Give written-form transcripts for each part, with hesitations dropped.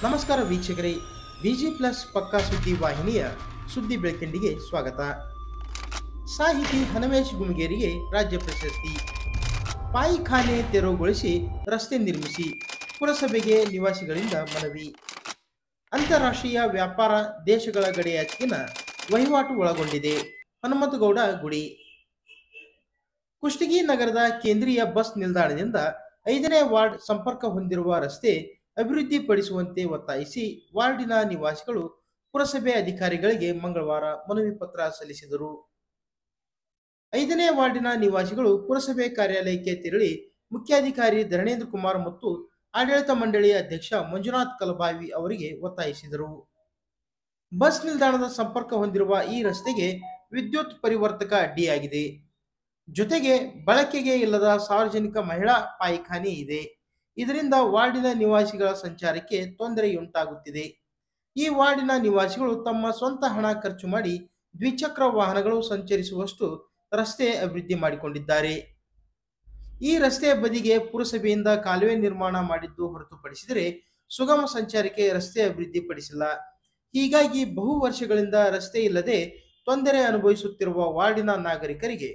ನಮಸ್ಕಾರ ವೀಕ್ಷಕರೇ, ವಿಜಿ ಪ್ಲಸ್ ಪಕ್ಕಾ ಸುದ್ದಿ ವಾಹಿನಿಯ ಸುದ್ದಿ ಬೆಳಕಿಂಡಿಗೆ ಸ್ವಾಗತ. ಸಾಹಿತಿ ಹನುಮೇಶ್ ಗುಮ್ಗೇರಿಗೆ ರಾಜ್ಯ ಪ್ರಶಸ್ತಿ. ಪಾಯಿಖಾನೆ ತೆರವುಗೊಳಿಸಿ ರಸ್ತೆ ನಿರ್ಮಿಸಿ, ಪುರಸಭೆಗೆ ನಿವಾಸಿಗಳಿಂದ ಮನವಿ. ಅಂತಾರಾಷ್ಟ್ರೀಯ ವ್ಯಾಪಾರ ದೇಶಗಳ ಗಡಿಯಾಚೆಗಿನ ವಹಿವಾಟು ಒಳಗೊಂಡಿದೆ. ಹನುಮಂತಗೌಡ ಗುಡಿ. ಕುಷ್ಟಗಿ ನಗರದ ಕೇಂದ್ರೀಯ ಬಸ್ ನಿಲ್ದಾಣದಿಂದ 5ನೇ ವಾರ್ಡ್ ಸಂಪರ್ಕ ಹೊಂದಿರುವ ರಸ್ತೆ ಅಭಿವೃದ್ಧಿಪಡಿಸುವಂತೆ ಒತ್ತಾಯಿಸಿ ವಾರ್ಡಿನ ನಿವಾಸಿಗಳು ಪುರಸಭೆ ಅಧಿಕಾರಿಗಳಿಗೆ ಮಂಗಳವಾರ ಮನವಿ ಪತ್ರ ಸಲ್ಲಿಸಿದರು. 5ನೇ ವಾರ್ಡಿನ ನಿವಾಸಿಗಳು ಪುರಸಭೆ ಕಾರ್ಯಾಲಯಕ್ಕೆ ತೆರಳಿ ಮುಖ್ಯಾಧಿಕಾರಿ ಧರಣೇಂದ್ರ ಕುಮಾರ್ ಮತ್ತು ಆಡಳಿತ ಮಂಡಳಿ ಅಧ್ಯಕ್ಷ ಮಂಜುನಾಥ್ ಕಲಬಾವಿ ಅವರಿಗೆ ಒತ್ತಾಯಿಸಿದರು. ಬಸ್ ನಿಲ್ದಾಣದ ಸಂಪರ್ಕ ಹೊಂದಿರುವ ಈ ರಸ್ತೆಗೆ ವಿದ್ಯುತ್ ಪರಿವರ್ತಕ ಅಡ್ಡಿಯಾಗಿದೆ. ಜೊತೆಗೆ ಬಳಕೆಗೆ ಇಲ್ಲದ ಸಾರ್ವಜನಿಕ ಮಹಿಳಾ ಪಾಯಿಖಾನೆ ಇದೆ. ಇದರಿಂದ ವಾರ್ಡಿನ ನಿವಾಸಿಗಳ ಸಂಚಾರಕ್ಕೆ ತೊಂದರೆಯುಂಟಾಗುತ್ತಿದೆ. ಈ ವಾರ್ಡಿನ ನಿವಾಸಿಗಳು ತಮ್ಮ ಸ್ವಂತ ಹಣ ಖರ್ಚು ಮಾಡಿ ದ್ವಿಚಕ್ರ ವಾಹನಗಳು ಸಂಚರಿಸುವಷ್ಟು ರಸ್ತೆ ಅಭಿವೃದ್ಧಿ ಮಾಡಿಕೊಂಡಿದ್ದಾರೆ. ಈ ರಸ್ತೆ ಬದಿಗೆ ಪುರಸಭೆಯಿಂದ ಕಾಲುವೆ ನಿರ್ಮಾಣ ಮಾಡಿದ್ದು ಹೊರತುಪಡಿಸಿದರೆ ಸುಗಮ ಸಂಚಾರಕ್ಕೆ ರಸ್ತೆ ಅಭಿವೃದ್ಧಿಪಡಿಸಿಲ್ಲ. ಹೀಗಾಗಿ ಬಹು ವರ್ಷಗಳಿಂದ ರಸ್ತೆ ಇಲ್ಲದೆ ತೊಂದರೆ ಅನುಭವಿಸುತ್ತಿರುವ ವಾರ್ಡಿನ ನಾಗರಿಕರಿಗೆ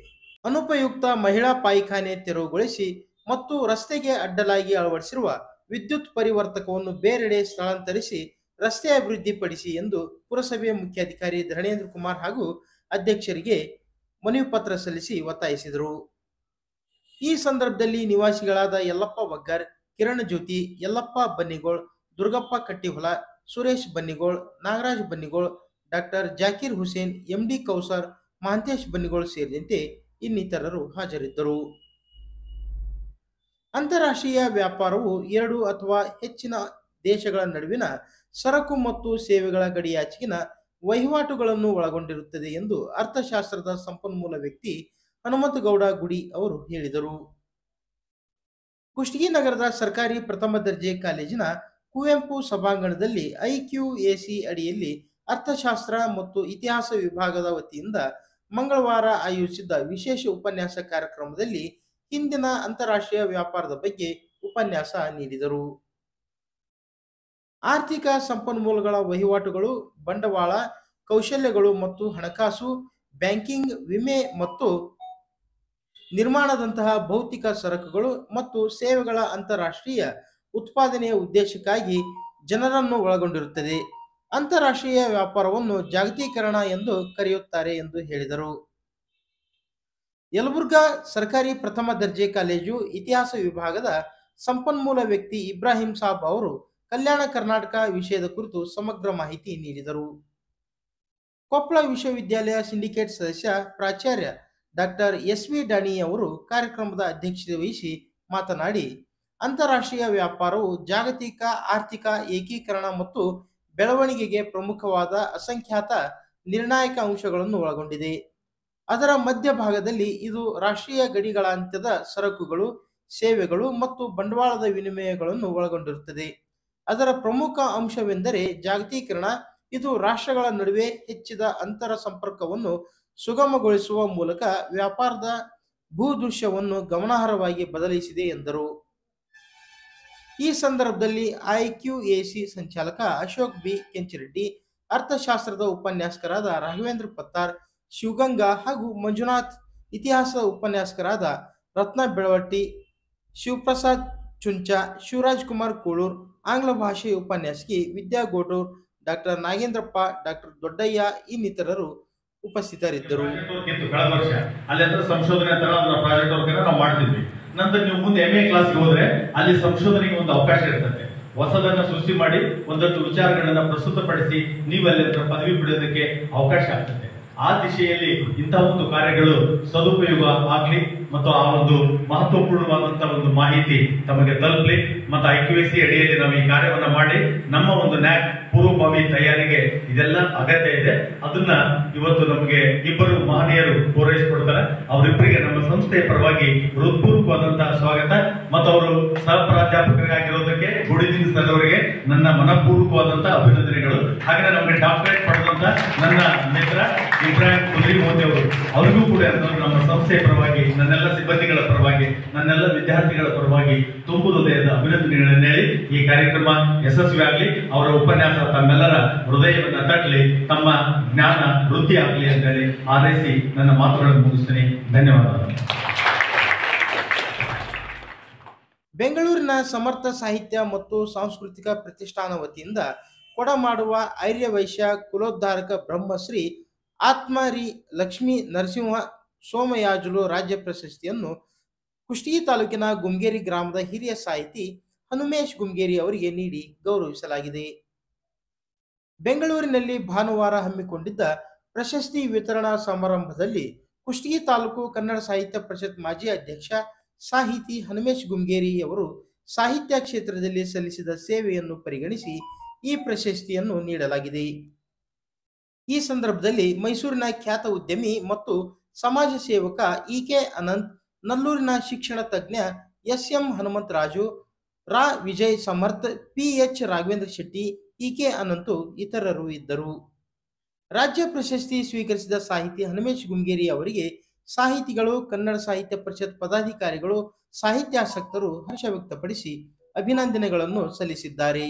ಅನುಪಯುಕ್ತ ಮಹಿಳಾ ಪಾಯಿಖಾನೆ ತೆರವುಗೊಳಿಸಿ ಮತ್ತು ರಸ್ತೆಗೆ ಅಡ್ಡಲಾಗಿ ಅಳವಡಿಸಿರುವ ವಿದ್ಯುತ್ ಪರಿವರ್ತಕವನ್ನು ಬೇರೆಡೆ ಸ್ಥಳಾಂತರಿಸಿ ರಸ್ತೆ ಅಭಿವೃದ್ಧಿಪಡಿಸಿ ಎಂದು ಪುರಸಭೆ ಮುಖ್ಯಾಧಿಕಾರಿ ಧರಣೇಂದ್ರ ಕುಮಾರ್ ಹಾಗೂ ಅಧ್ಯಕ್ಷರಿಗೆ ಮನವಿ ಪತ್ರ ಸಲ್ಲಿಸಿ ಒತ್ತಾಯಿಸಿದರು. ಈ ಸಂದರ್ಭದಲ್ಲಿ ನಿವಾಸಿಗಳಾದ ಯಲ್ಲಪ್ಪ ವಗ್ಗರ್, ಕಿರಣ್ ಜ್ಯೋತಿ, ಯಲ್ಲಪ್ಪ ಬನ್ನಿಗೋಳ್, ದುರ್ಗಪ್ಪ ಕಟ್ಟಿಹೊಲ, ಸುರೇಶ್ ಬನ್ನಿಗೋಳ್, ನಾಗರಾಜ್ ಬನ್ನಿಗೋಳ್, ಡಾಕ್ಟರ್ ಜಾಕೀರ್ ಹುಸೇನ್, ಎಂಡಿ ಕೌಸರ್, ಮಹಾಂತೇಶ್ ಬನ್ನಿಗೋಳ್ ಸೇರಿದಂತೆ ಇನ್ನಿತರರು ಹಾಜರಿದ್ದರು. ಅಂತಾರಾಷ್ಟ್ರೀಯ ವ್ಯಾಪಾರವು 2 ಅಥವಾ ಹೆಚ್ಚಿನ ದೇಶಗಳ ನಡುವಿನ ಸರಕು ಮತ್ತು ಸೇವೆಗಳ ಗಡಿಯಾಚೆಗಿನ ವಹಿವಾಟುಗಳನ್ನು ಒಳಗೊಂಡಿರುತ್ತದೆ ಎಂದು ಅರ್ಥಶಾಸ್ತ್ರದ ಸಂಪನ್ಮೂಲ ವ್ಯಕ್ತಿ ಹನುಮಂತಗೌಡ ಗುಡಿ ಅವರು ಹೇಳಿದರು. ಕುಷ್ಟಗಿ ನಗರದ ಸರ್ಕಾರಿ ಪ್ರಥಮ ದರ್ಜೆ ಕಾಲೇಜಿನ ಕುವೆಂಪು ಸಭಾಂಗಣದಲ್ಲಿ ಐಕ್ಯೂಎಸಿ ಅಡಿಯಲ್ಲಿ ಅರ್ಥಶಾಸ್ತ್ರ ಮತ್ತು ಇತಿಹಾಸ ವಿಭಾಗದ ವತಿಯಿಂದ ಮಂಗಳವಾರ ಆಯೋಜಿಸಿದ್ದ ವಿಶೇಷ ಉಪನ್ಯಾಸ ಕಾರ್ಯಕ್ರಮದಲ್ಲಿ ಹಿಂದಿನ ಅಂತಾರಾಷ್ಟ್ರೀಯ ವ್ಯಾಪಾರದ ಬಗ್ಗೆ ಉಪನ್ಯಾಸ ನೀಡಿದರು. ಆರ್ಥಿಕ ಸಂಪನ್ಮೂಲಗಳ ವಹಿವಾಟುಗಳು, ಬಂಡವಾಳ, ಕೌಶಲ್ಯಗಳು ಮತ್ತು ಹಣಕಾಸು, ಬ್ಯಾಂಕಿಂಗ್, ವಿಮೆ ಮತ್ತು ನಿರ್ಮಾಣದಂತಹ ಭೌತಿಕ ಸರಕುಗಳು ಮತ್ತು ಸೇವೆಗಳ ಅಂತಾರಾಷ್ಟ್ರೀಯ ಉತ್ಪಾದನೆಯ ಉದ್ದೇಶಕ್ಕಾಗಿ ಜನರನ್ನು ಒಳಗೊಂಡಿರುತ್ತದೆ. ಅಂತಾರಾಷ್ಟ್ರೀಯ ವ್ಯಾಪಾರವನ್ನು ಜಾಗತೀಕರಣ ಎಂದು ಕರೆಯುತ್ತಾರೆ ಎಂದು ಹೇಳಿದರು. ಯಲಬುರ್ಗಾ ಸರ್ಕಾರಿ ಪ್ರಥಮ ದರ್ಜೆ ಕಾಲೇಜು ಇತಿಹಾಸ ವಿಭಾಗದ ಸಂಪನ್ಮೂಲ ವ್ಯಕ್ತಿ ಇಬ್ರಾಹಿಂ ಸಾಬ್ ಅವರು ಕಲ್ಯಾಣ ಕರ್ನಾಟಕ ವಿಷಯದ ಕುರಿತು ಸಮಗ್ರ ಮಾಹಿತಿ ನೀಡಿದರು. ಕೊಪ್ಪಳ ವಿಶ್ವವಿದ್ಯಾಲಯ ಸಿಂಡಿಕೇಟ್ ಸದಸ್ಯ ಪ್ರಾಚಾರ್ಯ ಡಾಕ್ಟರ್ ಎಸ್.ವಿ. ಡಾಣಿ ಅವರು ಕಾರ್ಯಕ್ರಮದ ಅಧ್ಯಕ್ಷತೆ ವಹಿಸಿ ಮಾತನಾಡಿ, ಅಂತಾರಾಷ್ಟ್ರೀಯ ವ್ಯಾಪಾರವು ಜಾಗತಿಕ ಆರ್ಥಿಕ ಏಕೀಕರಣ ಮತ್ತು ಬೆಳವಣಿಗೆಗೆ ಪ್ರಮುಖವಾದ ಅಸಂಖ್ಯಾತ ನಿರ್ಣಾಯಕ ಅಂಶಗಳನ್ನು ಒಳಗೊಂಡಿದೆ. ಅದರ ಮಧ್ಯಭಾಗದಲ್ಲಿ ಇದು ರಾಷ್ಟ್ರೀಯ ಗಡಿಗಳಾಂತ್ಯದ ಸರಕುಗಳು, ಸೇವೆಗಳು ಮತ್ತು ಬಂಡವಾಳದ ವಿನಿಮಯಗಳನ್ನು ಒಳಗೊಂಡಿರುತ್ತದೆ. ಅದರ ಪ್ರಮುಖ ಅಂಶವೆಂದರೆ ಜಾಗತೀಕರಣ. ಇದು ರಾಷ್ಟ್ರಗಳ ನಡುವೆ ಹೆಚ್ಚಿದ ಅಂತರ ಸಂಪರ್ಕವನ್ನು ಸುಗಮಗೊಳಿಸುವ ಮೂಲಕ ವ್ಯಾಪಾರದ ಭೂದೃಶ್ಯವನ್ನು ಗಮನಾರ್ಹವಾಗಿ ಬದಲಿಸಿದೆ ಎಂದರು. ಈ ಸಂದರ್ಭದಲ್ಲಿ ಐಕ್ಯೂಎಸಿ ಸಂಚಾಲಕ ಅಶೋಕ್ ಬಿ ಕೆಂಚಿರೆಡ್ಡಿ, ಅರ್ಥಶಾಸ್ತ್ರದ ಉಪನ್ಯಾಸಕರಾದ ರಾಘವೇಂದ್ರ ಪತ್ತಾರ್, ಶಿವಗಂಗಾ ಹಾಗೂ ಮಂಜುನಾಥ್, ಇತಿಹಾಸ ಉಪನ್ಯಾಸಕರಾದ ರತ್ನ ಬೆಳವಟ್ಟಿ, ಶಿವಪ್ರಸಾದ್ ಚುಂಚಾ, ಶಿವರಾಜ್ ಕುಮಾರ್ ಕೋಳೂರ್, ಆಂಗ್ಲ ಭಾಷೆ ಉಪನ್ಯಾಸಕಿ ವಿದ್ಯಾ ಗೋಟೂರ್, ಡಾಕ್ಟರ್ ನಾಗೇಂದ್ರಪ್ಪ, ಡಾಕ್ಟರ್ ದೊಡ್ಡಯ್ಯ ಇನ್ನಿತರರು ಉಪಸ್ಥಿತರಿದ್ದರು. ಸಂಶೋಧನೆ ನಾವು ಮಾಡ್ತಿದ್ವಿ. ನಂತರ ನೀವು ಮುಂದೆ MA ಕ್ಲಾಸ್ಗೆ ಹೋದ್ರೆ ಅಲ್ಲಿ ಸಂಶೋಧನೆಗೆ ಒಂದು ಅವಕಾಶ ಇರ್ತದೆ. ಹೊಸದನ್ನ ಸೃಷ್ಟಿ ಮಾಡಿ ಒಂದಷ್ಟು ವಿಚಾರಗಳನ್ನ ಪ್ರಸ್ತುತಪಡಿಸಿ ನೀವು ಅಲ್ಲಿ ಪದವಿ ಪಡೆಯೋದಕ್ಕೆ ಅವಕಾಶ ಆಗ್ತದೆ. ಆ ದಿಶೆಯಲ್ಲಿ ಇಂತಹ ಒಂದು ಕಾರ್ಯಗಳು ಸದುಪಯೋಗ ಆಗ್ಲಿ ಮತ್ತು ಆ ಒಂದು ಮಹತ್ವಪೂರ್ಣವಾದಂತಹ ಒಂದು ಮಾಹಿತಿ ತಮಗೆ ತಲುಪಲಿ ಮತ್ತು IQAC ಅಡಿಯಲ್ಲಿ ನಾವು ಈ ಕಾರ್ಯವನ್ನ ಮಾಡಿ ನಮ್ಮ ಒಂದು ನ್ಯಾಕ್ ಪೂರ್ವಭಾವಿ ತಯಾರಿಗೆ ಇದೆಲ್ಲ ಅಗತ್ಯ ಇದೆ. ಅದನ್ನ ಇವತ್ತು ನಮಗೆ ಇಬ್ಬರು ಮಹನೀಯರು ಪೂರೈಸಿಕೊಡ್ತಾರೆ. ಅವರಿಬ್ಬರಿಗೆ ನಮ್ಮ ಸಂಸ್ಥೆಯ ಪರವಾಗಿ ಹೃತ್ಪೂರ್ವಕವಾದಂತಹ ಸ್ವಾಗತ ಮತ್ತು ಅವರು ಸಹ ಪ್ರಾಧ್ಯಾಪಕರಾಗಿರೋದಕ್ಕೆ ಗುಡಿದಿನ ಸರ್ ಅವರಿಗೆ ನನ್ನ ಮನಪೂರ್ವಕವಾದಂತಹ ಅಭಿನಂದನೆಗಳು. ಹಾಗೆ ನಮಗೆ ಡಾಕ್ಟರೇಟ್ ಪಡೆದಂತ ನನ್ನ ಮಿತ್ರ ಇಬ್ರಾಹಿಂ ಕುದ್ರಿ ಮೋದಿ ಅವರು, ಅವರಿಗೂ ಕೂಡ ನಮ್ಮ ಸಂಸ್ಥೆಯ ಪರವಾಗಿ ನನ್ನ ನಮ್ಮೆಲ್ಲ ಸಿಬ್ಬಂದಿಗಳ ಪರವಾಗಿ, ನನ್ನೆಲ್ಲ ವಿದ್ಯಾರ್ಥಿಗಳ ಪರವಾಗಿ ತುಂಬು ಹೃದಯದ ಅಭಿನಂದನೆಗಳನ್ನು ಹೇಳಿ ಈ ಕಾರ್ಯಕ್ರಮ ಯಶಸ್ವಿಯಾಗಲಿ, ಅವರ ಉಪನ್ಯಾಸ ತಮ್ಮೆಲ್ಲರ ಹೃದಯವನ್ನ ತಟ್ಟಲಿ, ತಮ್ಮ ಜ್ಞಾನ ವೃದ್ಧಿ ಆಗಲಿ ಅಂತ ಹೇಳಿ ಹಾರೈಸಿ ನನ್ನ ಮಾತುಗಳನ್ನು ಮುಗಿಸ್ತೀನಿ. ಧನ್ಯವಾದಗಳು. ಬೆಂಗಳೂರಿನ ಸಮರ್ಥ ಸಾಹಿತ್ಯ ಮತ್ತು ಸಾಂಸ್ಕೃತಿಕ ಪ್ರತಿಷ್ಠಾನ ವತಿಯಿಂದ ಕೊಡಮಾಡುವ ಆರ್ಯವೈಶ್ಯ ಕುಲೋದ್ಧಾರಕ ಬ್ರಹ್ಮಶ್ರೀ ಆತ್ಮರಿ ಲಕ್ಷ್ಮೀ ನರಸಿಂಹ ಸೋಮಯಾಜುಲು ರಾಜ್ಯ ಪ್ರಶಸ್ತಿಯನ್ನು ಕುಷ್ಟಗಿ ತಾಲೂಕಿನ ಗುಮ್ಗೇರಿ ಗ್ರಾಮದ ಹಿರಿಯ ಸಾಹಿತಿ ಹನುಮೇಶ್ ಗುಮ್ಗೇರಿ ಅವರಿಗೆ ನೀಡಿ ಗೌರವಿಸಲಾಗಿದೆ. ಬೆಂಗಳೂರಿನಲ್ಲಿ ಭಾನುವಾರ ಹಮ್ಮಿಕೊಂಡಿದ್ದ ಪ್ರಶಸ್ತಿ ವಿತರಣಾ ಸಮಾರಂಭದಲ್ಲಿ ಕುಷ್ಟಗಿ ತಾಲೂಕು ಕನ್ನಡ ಸಾಹಿತ್ಯ ಪರಿಷತ್ ಮಾಜಿ ಅಧ್ಯಕ್ಷ ಸಾಹಿತಿ ಹನುಮೇಶ್ ಗುಮ್ಗೇರಿ ಅವರು ಸಾಹಿತ್ಯ ಕ್ಷೇತ್ರದಲ್ಲಿ ಸಲ್ಲಿಸಿದ ಸೇವೆಯನ್ನು ಪರಿಗಣಿಸಿ ಈ ಪ್ರಶಸ್ತಿಯನ್ನು ನೀಡಲಾಗಿದೆ. ಈ ಸಂದರ್ಭದಲ್ಲಿ ಮೈಸೂರಿನ ಖ್ಯಾತ ಉದ್ಯಮಿ ಮತ್ತು ಸಮಾಜ ಸೇವಕ ಇಕೆ ಅನಂತ್, ನಲ್ಲೂರಿನ ಶಿಕ್ಷಣ ತಜ್ಞ ಎಸ್.ಎಂ. ಹನುಮಂತರಾಜು, ರಾ ವಿಜಯ್ ಸಮರ್ಥ್, ಪಿ.ಎಚ್. ರಾಘವೇಂದ್ರ ಶೆಟ್ಟಿ, ಇಕೆ ಅನಂತು ಇತರರು ಇದ್ದರು. ರಾಜ್ಯ ಪ್ರಶಸ್ತಿ ಸ್ವೀಕರಿಸಿದ ಸಾಹಿತಿ ಹನುಮೇಶ್ ಗುಮ್ಗೇರಿ ಅವರಿಗೆ ಸಾಹಿತಿಗಳು, ಕನ್ನಡ ಸಾಹಿತ್ಯ ಪರಿಷತ್ ಪದಾಧಿಕಾರಿಗಳು, ಸಾಹಿತ್ಯಾಸಕ್ತರು ಹರ್ಷ ವ್ಯಕ್ತಪಡಿಸಿ ಅಭಿನಂದನೆಗಳನ್ನು ಸಲ್ಲಿಸಿದ್ದಾರೆ.